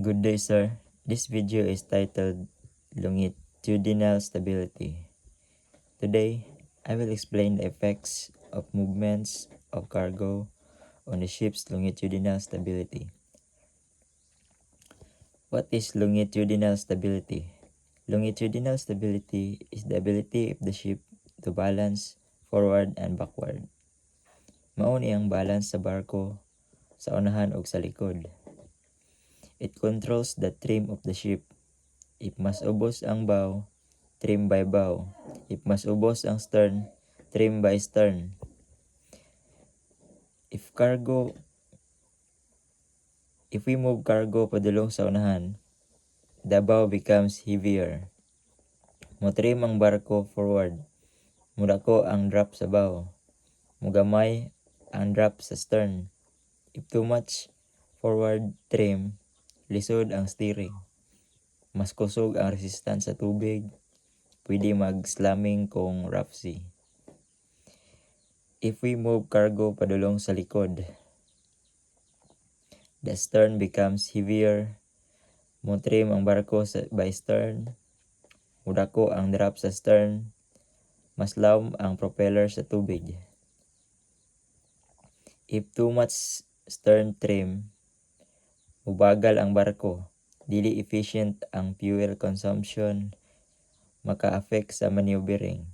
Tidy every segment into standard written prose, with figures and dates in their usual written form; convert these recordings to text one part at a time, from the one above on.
Good day, sir. This video is titled Longitudinal Stability. Today, I will explain the effects of movements of cargo on the ship's longitudinal stability. What is longitudinal stability? Longitudinal stability is the ability of the ship to balance forward and backward. Mao ni ang balance sa barko sa unahan ug sa likod. It controls the trim of the ship. If mas ubos ang bow, trim by bow. If mas ubos ang stern, trim by stern. If we move cargo padulong sa unahan, the bow becomes heavier. Mo-trim ang barko forward. Mudako ang drop sa bow. Mugamay ang drop sa stern. If too much forward trim, lisod ang steering. Mas kusog ang resistance sa tubig. Pwede mag-slamming kung rough sea. If we move cargo padulong sa likod, the stern becomes heavier. Mo-trim ang barko by stern. Mudako ang drop sa stern. Mas lawom ang propeller sa tubig. If too much stern trim, mubagal ang barko. Dili efficient ang fuel consumption. Maka-affect sa maneuvering.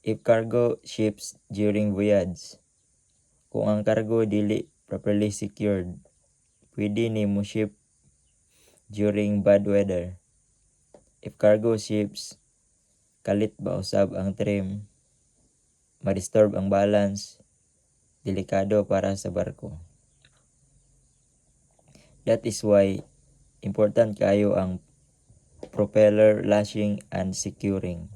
If cargo ships during voyage, kung ang cargo dili properly secured, pwede ni mo ship during bad weather. If cargo ships kalit ba usab ang trim, ma-disturb ang balance, delikado para sa barko. That is why important kayo ang propeller lashing and securing.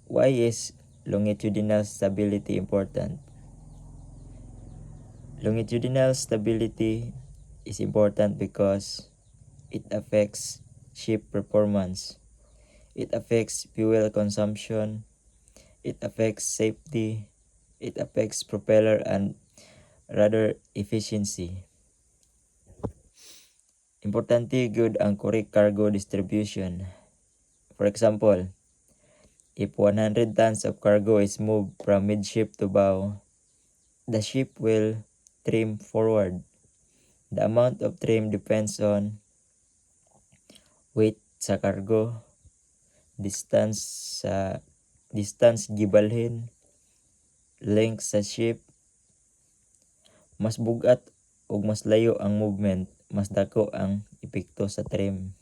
Why is longitudinal stability important? Longitudinal stability is important because it affects ship performance. It affects fuel consumption. It affects safety. It affects propeller and rudder efficiency. Importante good ang correct cargo distribution. For example, if 100 tons of cargo is moved from midship to bow, the ship will trim forward. The amount of trim depends on weight sa cargo, distance gibalhin, length sa ship. Mas bugat ug mas layo ang movement, mas dako ang epekto sa trim.